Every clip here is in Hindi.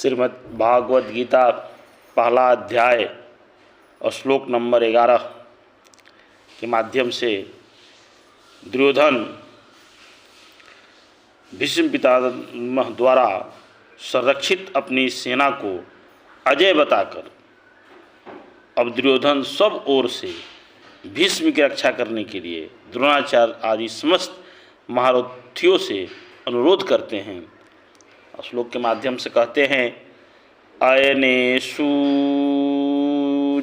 श्रीमद् भागवत गीता पहला अध्याय और श्लोक नंबर 11 के माध्यम से दुर्योधन भीष्म पितामह द्वारा संरक्षित अपनी सेना को अजय बताकर अब दुर्योधन सब ओर से भीष्म की रक्षा करने के लिए द्रोणाचार्य आदि समस्त महारथियों से अनुरोध करते हैं। श्लोक के माध्यम से कहते हैं, अयनेषु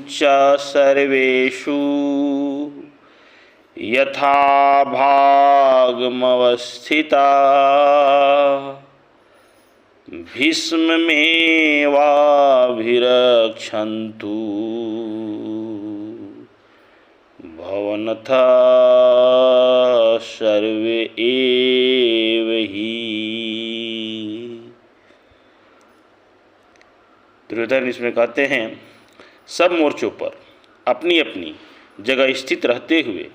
च सर्वेषु यथा भागमवस्थिता भीष्ममेवाभिरक्षन्तु भवन्तः सर्वे एव हि। दुर्योधन इसमें कहते हैं, सब मोर्चों पर अपनी अपनी जगह स्थित रहते हुए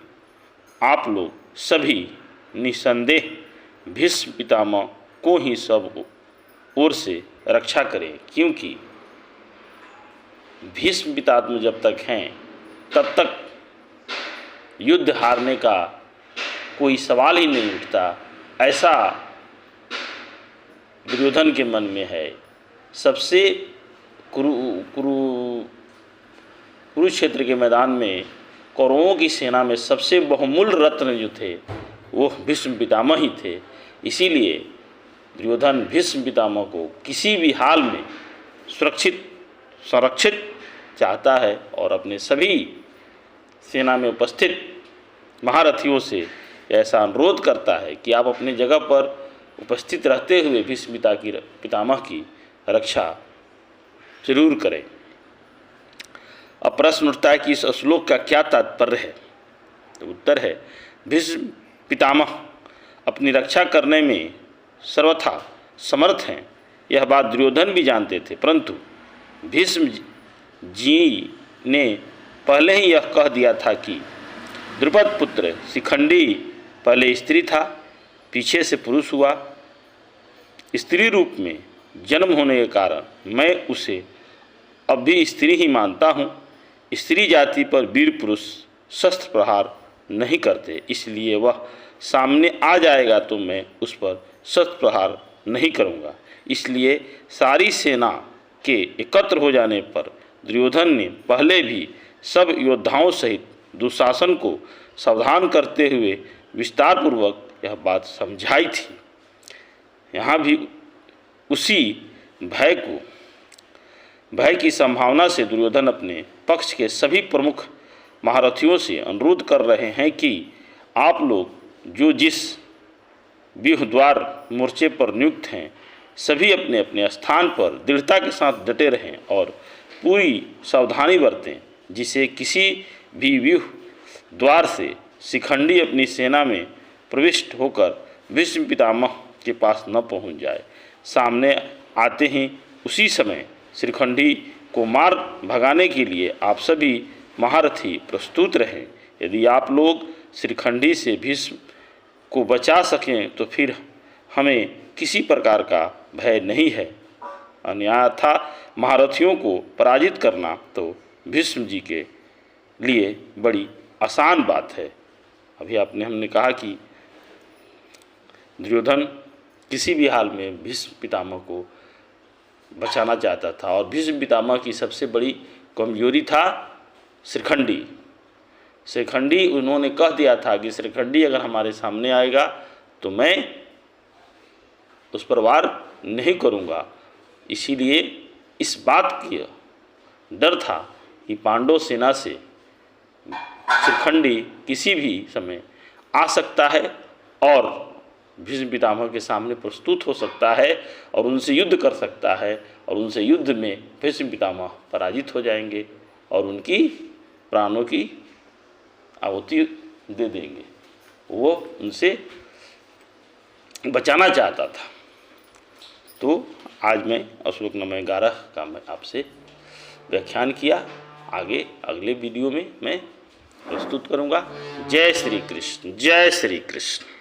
आप लोग सभी निसंदेह भीष्म पितामह को ही सब ओर से रक्षा करें, क्योंकि भीष्म पितामह जब तक हैं तब तक युद्ध हारने का कोई सवाल ही नहीं उठता, ऐसा दुर्योधन के मन में है। सबसे कुरुक्षेत्र के मैदान में कौरवों की सेना में सबसे बहुमूल्य रत्न जो थे वो भीष्म पितामह ही थे। इसीलिए दुर्योधन भीष्म पितामह को किसी भी हाल में संरक्षित चाहता है और अपने सभी सेना में उपस्थित महारथियों से ऐसा अनुरोध करता है कि आप अपनी जगह पर उपस्थित रहते हुए भीष्म पितामह की रक्षा जरूर करें। अब प्रश्न उठता है कि इस श्लोक का क्या तात्पर्य है। तो उत्तर है, भीष्म पितामह अपनी रक्षा करने में सर्वथा समर्थ हैं, यह बात दुर्योधन भी जानते थे, परंतु भीष्म जी ने पहले ही यह कह दिया था कि द्रुपद पुत्र शिखंडी पहले स्त्री था, पीछे से पुरुष हुआ। स्त्री रूप में जन्म होने के कारण मैं उसे अब भी स्त्री ही मानता हूँ। स्त्री जाति पर वीर पुरुष शस्त्र प्रहार नहीं करते, इसलिए वह सामने आ जाएगा तो मैं उस पर शस्त्र प्रहार नहीं करूँगा। इसलिए सारी सेना के एकत्र हो जाने पर दुर्योधन ने पहले भी सब योद्धाओं सहित दुशासन को सावधान करते हुए विस्तार पूर्वक यह बात समझाई थी। यहाँ भी उसी भय की संभावना से दुर्योधन अपने पक्ष के सभी प्रमुख महारथियों से अनुरोध कर रहे हैं कि आप लोग जो जिस व्यूह द्वार मोर्चे पर नियुक्त हैं सभी अपने अपने स्थान पर दृढ़ता के साथ डटे रहें और पूरी सावधानी बरतें, जिसे किसी भी व्यूह द्वार से शिखंडी अपनी सेना में प्रविष्ट होकर भीष्म पितामह के पास न पहुंच जाए। सामने आते ही उसी समय शिखंडी को मार भगाने के लिए आप सभी महारथी प्रस्तुत रहें। यदि आप लोग शिखंडी से भीष्म को बचा सकें तो फिर हमें किसी प्रकार का भय नहीं है, अन्यथा महारथियों को पराजित करना तो भीष्म जी के लिए बड़ी आसान बात है। अभी हमने कहा कि दुर्योधन किसी भी हाल में भीष्म पितामह को बचाना चाहता था और भीष्म पितामह की सबसे बड़ी कमजोरी था शिखंडी। उन्होंने कह दिया था कि शिखंडी अगर हमारे सामने आएगा तो मैं उस पर वार नहीं करूँगा। इसीलिए इस बात की डर था कि पांडव सेना से शिखंडी किसी भी समय आ सकता है और भीष्म पितामह के सामने प्रस्तुत हो सकता है और उनसे युद्ध कर सकता है, और उनसे युद्ध में भीष्म पितामह पराजित हो जाएंगे और उनकी प्राणों की आहुति दे देंगे। वो उनसे बचाना चाहता था। तो आज मैं श्लोक नंबर 11 का मैं आपसे व्याख्यान किया। आगे अगले वीडियो में मैं प्रस्तुत करूँगा। जय श्री कृष्ण, जय श्री कृष्ण।